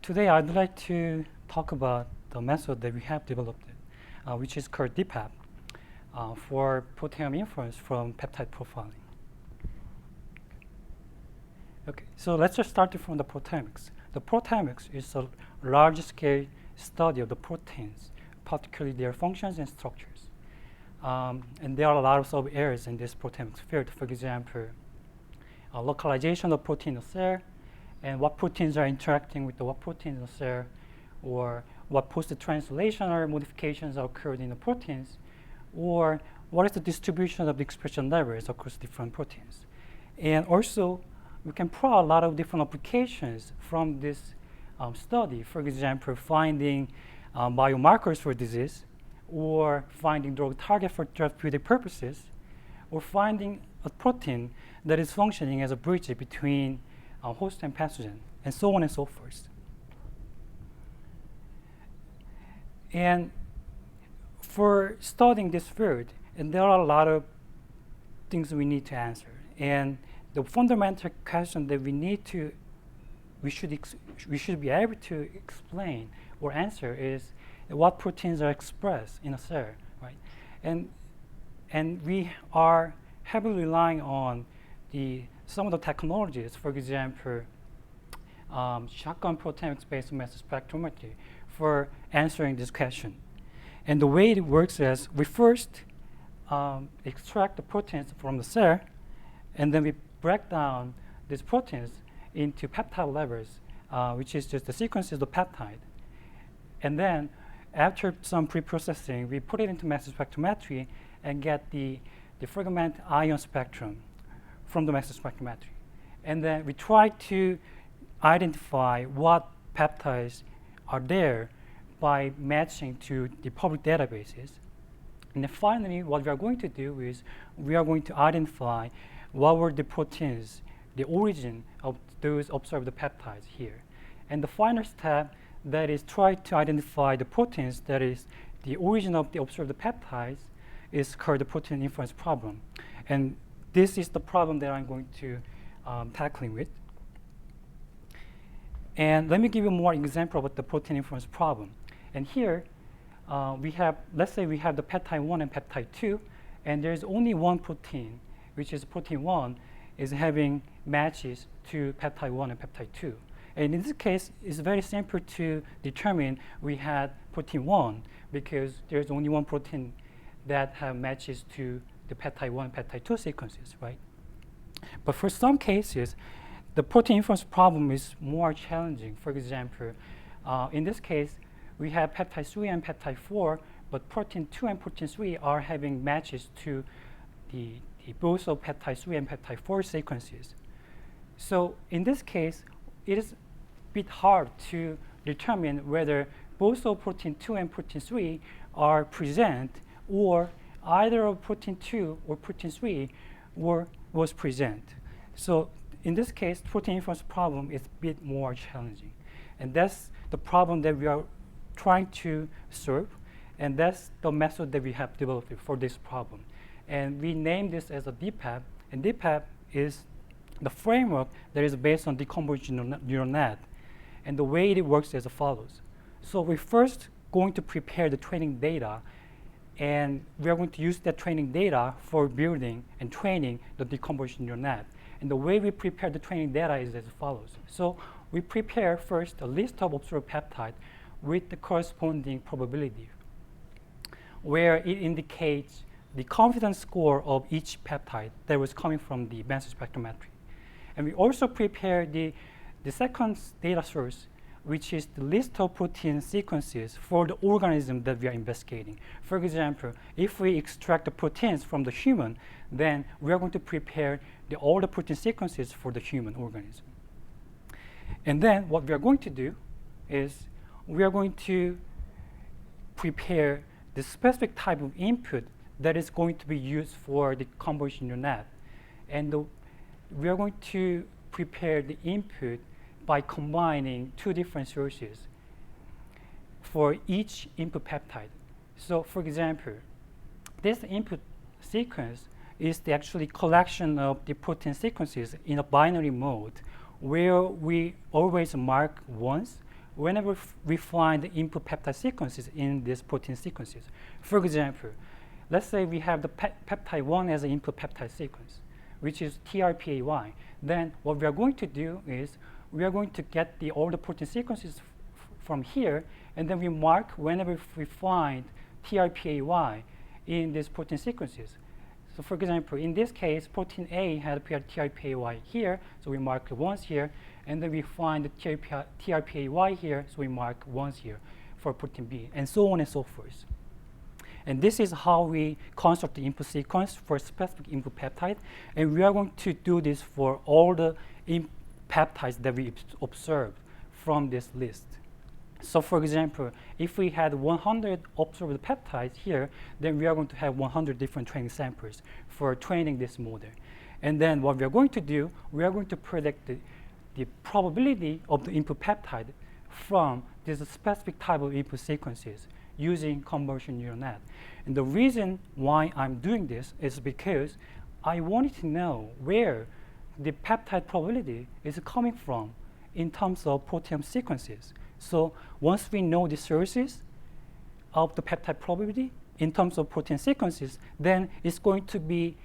Today I'd like to talk about the method that we have developed, which is called DeepPep, for proteome inference from peptide profiling. Okay, so let's just start from the proteomics. The proteomics is a large-scale study of the proteins, particularly their functions and structures. And there are a lot of sub-areas in this proteomics field. For example, localization of protein in a cell, and what proteins are interacting with what protein in the cell, or what post-translational modifications are occurred in the proteins, or what is the distribution of the expression levels across different proteins. And also, we can draw a lot of different applications from this study. For example, finding biomarkers for disease, or finding drug target for therapeutic purposes, or finding a protein that is functioning as a bridge between host and pathogen, and so on and so forth. And for studying this field, and there are a lot of things we need to answer. And the fundamental question that we should be able to explain or answer is what proteins are expressed in a cell, right? And we are heavily relying on some of the technologies, for example, shotgun proteomics-based mass spectrometry for answering this question. And the way it works is we first extract the proteins from the cell, and then we break down these proteins into peptide levels, which is just the sequences of peptide. And then after some pre-processing, we put it into mass spectrometry and get the fragment ion spectrum from the mass spectrometry. And then we try to identify what peptides are there by matching to the public databases. And then finally, what we are going to do is we are going to identify what were the proteins, the origin of those observed peptides here. And the final step, that is try to identify the proteins that is the origin of the observed peptides, is called the protein inference problem. And this is the problem that I'm going to tackling with. And let me give you more example about the protein inference problem. And here let's say we have the peptide 1 and peptide 2, and there's only one protein, which is protein 1, is having matches to peptide 1 and peptide 2. And in this case, it's very simple to determine we had protein 1 because there's only one protein that have matches to the peptide 1 and peptide 2 sequences, right? But for some cases, the protein inference problem is more challenging. For example, in this case, we have peptide 3 and peptide 4, but protein 2 and protein 3 are having matches to the both of peptide 3 and peptide 4 sequences. So in this case, it is a bit hard to determine whether both of protein 2 and protein 3 are present, or either of protein 2 or protein 3 was present. So in this case, protein inference problem is a bit more challenging. And that's the problem that we are trying to solve. And that's the method that we have developed for this problem. And we name this as a DeepPep. And DeepPep is the framework that is based on deconvolutional neural net. And the way it works is as follows. So we're first going to prepare the training data, and we are going to use that training data for building and training the deconvolutional neural net. And the way we prepare the training data is as follows. So we prepare first a list of observed peptides with the corresponding probability, where it indicates the confidence score of each peptide that was coming from the mass spectrometry. And we also prepare the second data source, which is the list of protein sequences for the organism that we are investigating. For example, if we extract the proteins from the human, then we are going to prepare all the protein sequences for the human organism. And then what we are going to do is we are going to prepare the specific type of input that is going to be used for the convolutional net. And we are going to prepare the input by combining two different sources for each input peptide. So for example, this input sequence is the actually collection of the protein sequences in a binary mode, where we always mark ones whenever we find the input peptide sequences in these protein sequences. For example, let's say we have the peptide 1 as an input peptide sequence, which is TRPAY. Then what we are going to do is we are going to get all the protein sequences from here, and then we mark whenever we find TRPAY in these protein sequences. So for example, in this case, protein A had TRPAY here, so we mark it once here, and then we find the TRPAY here, so we mark once here for protein B, and so on and so forth. And this is how we construct the input sequence for a specific input peptide, and we are going to do this for all the peptides that we observed from this list. So for example, if we had 100 observed peptides here, then we are going to have 100 different training samples for training this model. And then what we are going to do, we are going to predict the probability of the input peptide from this specific type of input sequences using convolutional neural net. And the reason why I'm doing this is because I wanted to know where the peptide probability is coming from in terms of proteome sequences. So once we know the sources of the peptide probability in terms of protein sequences, then it's going to be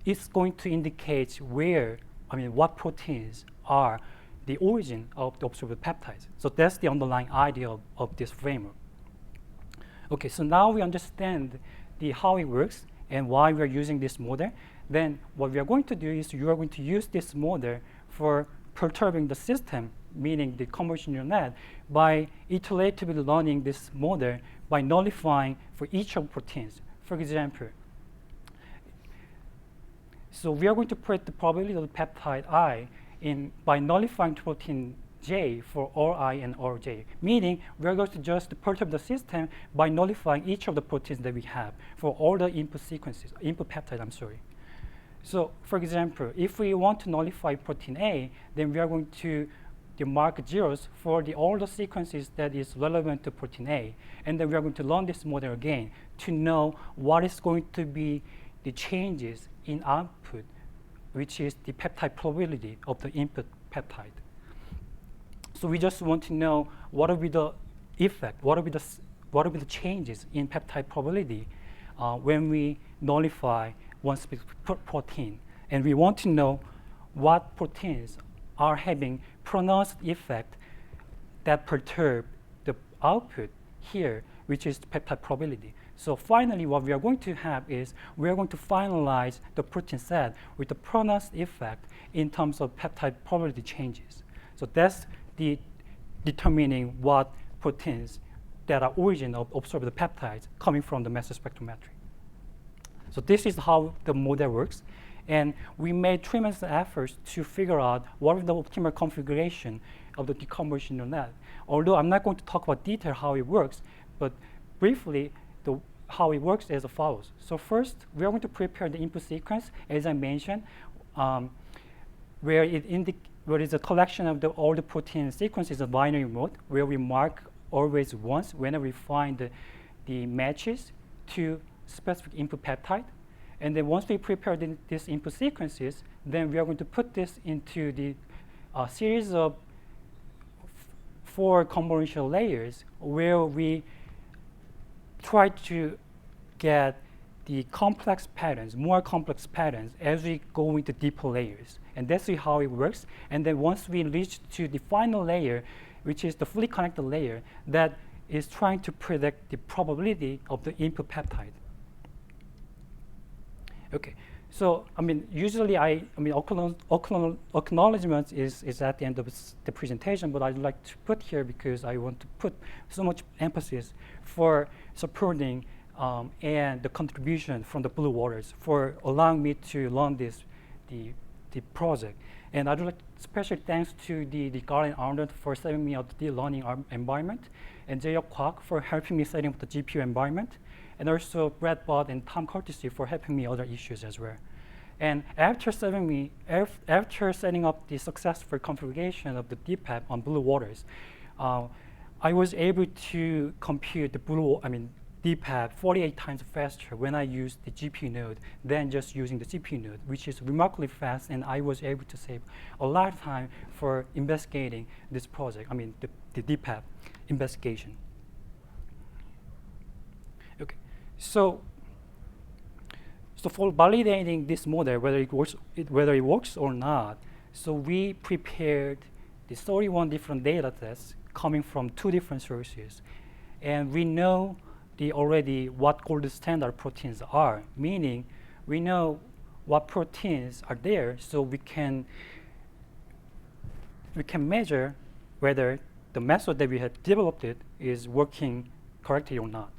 indicate what proteins are the origin of the observed peptides. So that's the underlying idea of this framework. Okay, so now we understand how it works and why we are using this model. Then what we are going to do is you are going to use this model for perturbing the system, meaning the convolutional neural net, by iteratively learning this model by nullifying for each of proteins. For example, so we are going to put the probability of the peptide I by nullifying protein J for all I and all J, meaning we are going to just perturb the system by nullifying each of the proteins that we have for all the input sequences, input peptide, I'm sorry. So for example, if we want to nullify protein A, then we are going to mark zeros for all the sequences that is relevant to protein A. And then we are going to learn this model again to know what is going to be the changes in output, which is the peptide probability of the input peptide. So we just want to know what will be the effect, what will be the changes in peptide probability when we nullify one specific protein. And we want to know what proteins are having pronounced effect that perturb the output here, which is the peptide probability. So finally, what we are going to have is we are going to finalize the protein set with the pronounced effect in terms of peptide probability changes. So that's the determining what proteins that are origin of observed peptides coming from the mass spectrometry. So this is how the model works. And we made tremendous efforts to figure out what is the optimal configuration of the deconvolutional net. Although I'm not going to talk about detail how it works, but briefly, how it works is as follows. So first, we are going to prepare the input sequence, as I mentioned, where is a collection of all the protein sequences in binary mode, where we mark always once whenever we find the matches to specific input peptide. And then once we prepare these input sequences, then we are going to put this into the series of 4 convolutional layers where we try to get the complex patterns, more complex patterns as we go into deeper layers. And that's how it works. And then once we reach to the final layer, which is the fully connected layer, that is trying to predict the probability of the input peptide. Okay, so usually acknowledgement is at the end of the presentation, but I'd like to put here because I want to put so much emphasis for supporting and the contribution from the Blue Waters for allowing me to learn the project. And I'd like special thanks to the Garland Arnold for setting me up the learning environment, and Jae-Hyuk Kwak for helping me setting up the GPU environment, and also Brad Budd and Tom Courtesy for helping me other issues as well. And after setting up the successful configuration of the DeepPep on Blue Waters, I was able to compute DeepPep 48 times faster when I use the GPU node than just using the CPU node, which is remarkably fast, and I was able to save a lot of time for investigating this project, the DeepPep investigation. Okay, so for validating this model, whether it works or not, so we prepared the 31 different data sets coming from 2 different sources, and we know already what gold standard proteins are, meaning we know what proteins are there, so we can measure whether the method that we had developed is working correctly or not.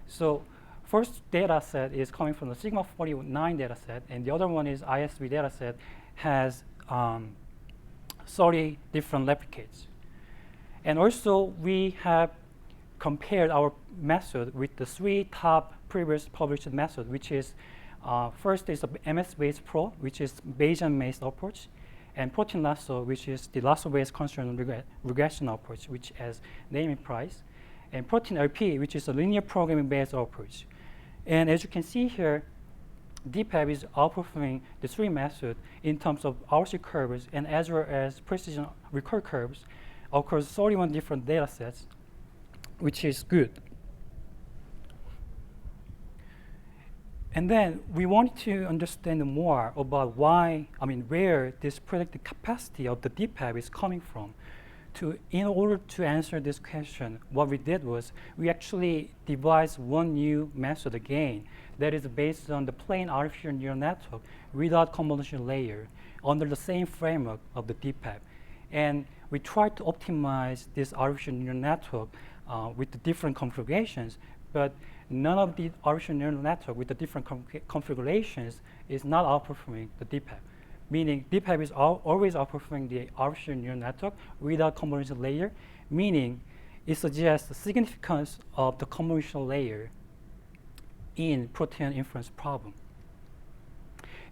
So first data set is coming from the Sigma 49 data set, and the other one is ISV data set, has 30 different replicates. And also we have compared our method with the 3 top previous published methods, which is first is the MS-based Pro, which is Bayesian-based approach, and protein lasso, which is the lasso-based constraint regression approach, which has name implies, and protein LP, which is a linear programming-based approach. And as you can see here, DeepPep is outperforming the 3 methods in terms of RC curves and as well as precision recurve curves across 31 different data sets, which is good. And then we want to understand more about where this predicted capacity of the DeepPep is coming from. In order to answer this question, what we did was we actually devised one new method again that is based on the plain artificial neural network without convolutional layer under the same framework of the DeepPep. And we tried to optimize this artificial neural network with the different configurations, but none of the artificial neural network with the different configurations is not outperforming the DeepPep. Meaning DeepPep is always outperforming the artificial neural network without convolutional layer, meaning it suggests the significance of the convolutional layer in protein inference problem.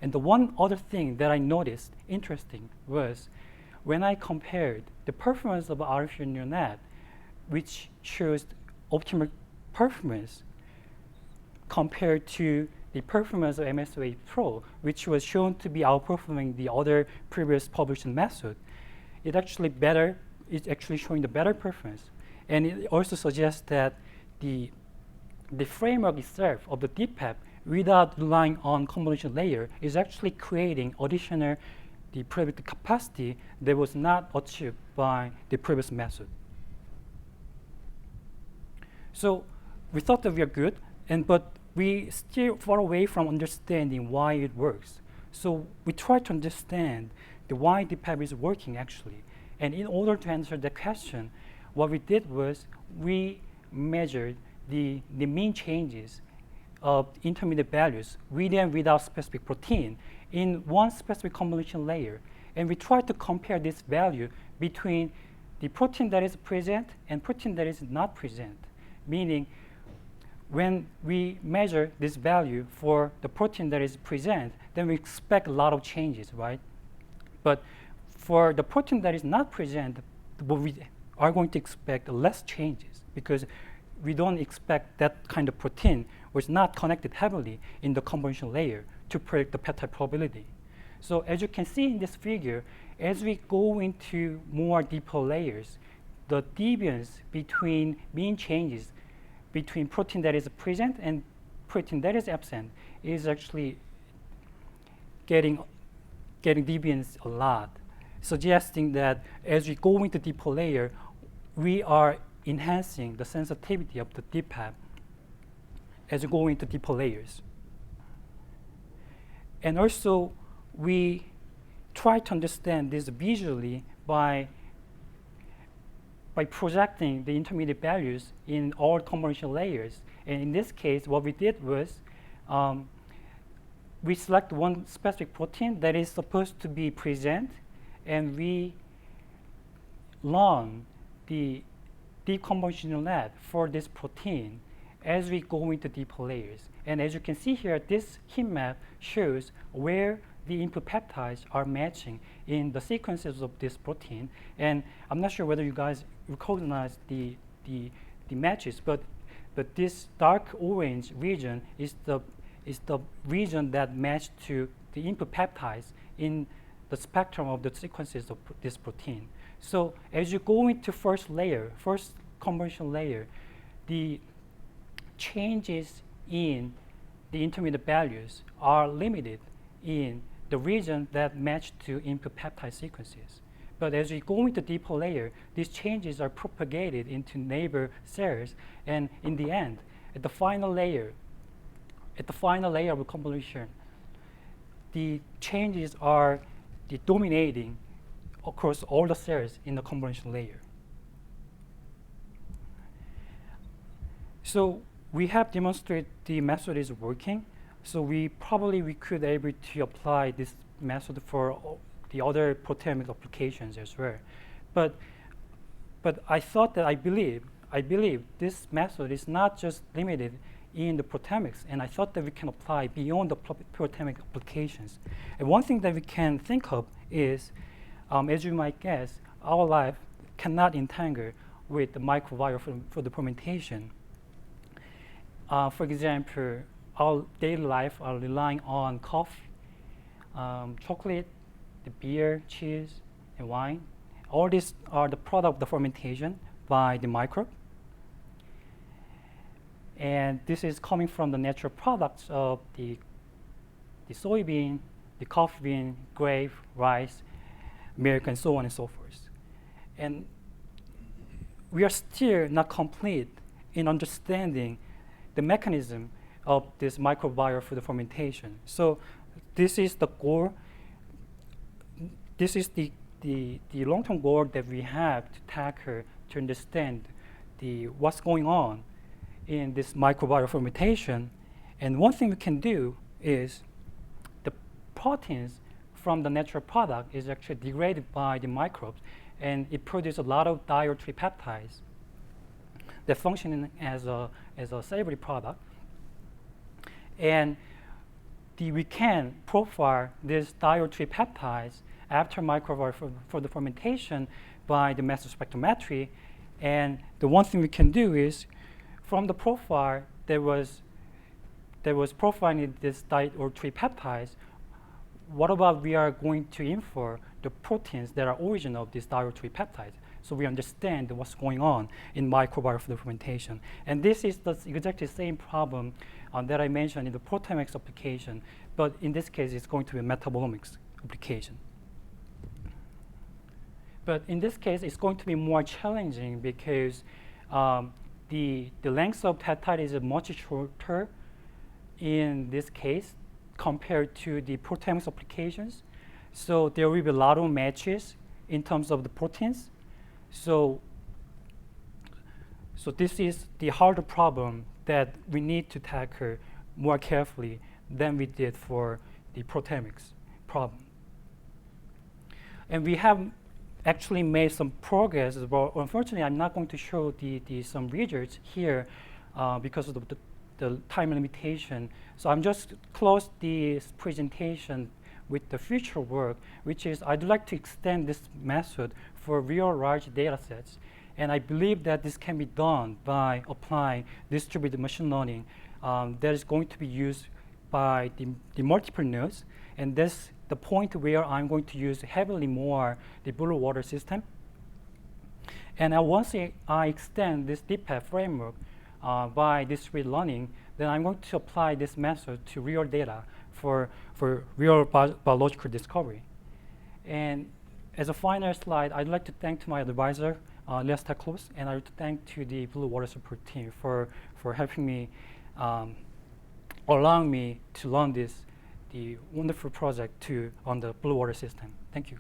And the one other thing that I noticed interesting was when I compared the performance of artificial neural net, which shows optimal performance compared to the performance of MSOA Pro, which was shown to be outperforming the other previous published method, it's actually showing the better performance. And it also suggests that the framework itself of the DeepPep, without relying on convolutional layer, is actually creating additional predicted capacity that was not achieved by the previous method. So we thought that we are good, but we still far away from understanding why it works. So we try to understand why DeepPep is working actually. And in order to answer the question, what we did was we measured the mean changes of intermediate values with and without specific protein in one specific convolutional layer. And we tried to compare this value between the protein that is present and protein that is not present, meaning when we measure this value for the protein that is present, then we expect a lot of changes, right? But for the protein that is not present, we are going to expect less changes because we don't expect that kind of protein was not connected heavily in the convolutional layer to predict the peptide probability. So as you can see in this figure, as we go into more deeper layers, the deviance between mean changes between protein that is present and protein that is absent is actually getting deviance a lot, suggesting that as we go into deeper layer, we are enhancing the sensitivity of the DeepPep as we go into deeper layers. And also, we try to understand this visually by projecting the intermediate values in all convolutional layers. And in this case, what we did was we select one specific protein that is supposed to be present, and we learn the deep convolutional net for this protein as we go into deeper layers. And as you can see here, this heat map shows where the input peptides are matching in the sequences of this protein. And I'm not sure whether you guys recognize the matches, but but this dark orange region is the region that matched to the input peptides in the spectrum of the sequences of this protein. So as you go into first convolution layer, the changes in the intermediate values are limited in the region that match to input peptide sequences. But as you go into deeper layer, these changes are propagated into neighbor cells, and in the end, at the final layer of convolution, the changes are the dominating across all the cells in the convolution layer. So we have demonstrated the method is working. So we could able to apply this method for the other proteomic applications as well. But I believe this method is not just limited in the proteomics, and I thought that we can apply beyond the proteomic applications. And one thing that we can think of is, as you might guess, our life cannot entangle with the microbiome for the fermentation. For example, our daily life are relying on coffee, chocolate, the beer, cheese, and wine. All these are the product of the fermentation by the microbe. And this is coming from the natural products of the soybean, the coffee bean, grape, rice, milk, and so on and so forth. And we are still not complete in understanding the mechanism of this microbiome for the fermentation. So this is the goal. This is the long-term goal that we have to tackle to understand what's going on in this microbiome fermentation. And one thing we can do is the proteins from the natural product is actually degraded by the microbes, and it produces a lot of dietary peptides that function as a savory product. And we can profile these dietary peptides after microbiome for the fermentation by the method spectrometry. And the one thing we can do is, from the profile that was profiling this dietary peptides, what about we are going to infer the proteins that are origin of these dietary peptides, so we understand what's going on in microbiome for the fermentation. And this is exactly the same problem that I mentioned in the proteomics application, but in this case, it's going to be a metabolomics application. But in this case, it's going to be more challenging because the length of peptide is much shorter in this case compared to the proteomics applications. So there will be a lot of matches in terms of the proteins. So this is the harder problem that we need to tackle more carefully than we did for the proteomics problem. And we have actually made some progress, but unfortunately, I'm not going to show some results here because of the time limitation. So I'm just close this presentation with the future work, which is I'd like to extend this method for real large data sets. And I believe that this can be done by applying distributed machine learning that is going to be used by the multiple nodes. And that's the point where I'm going to use heavily more the blue water system. And once I extend this DeepPep framework by distributed learning, then I'm going to apply this method to real data for real biological discovery. And as a final slide, I'd like to thank to my advisor, Leas Teklos, and I'd like to thank to the Blue Water support team for helping me, allowing me to learn the wonderful project on the Blue Water system. Thank you.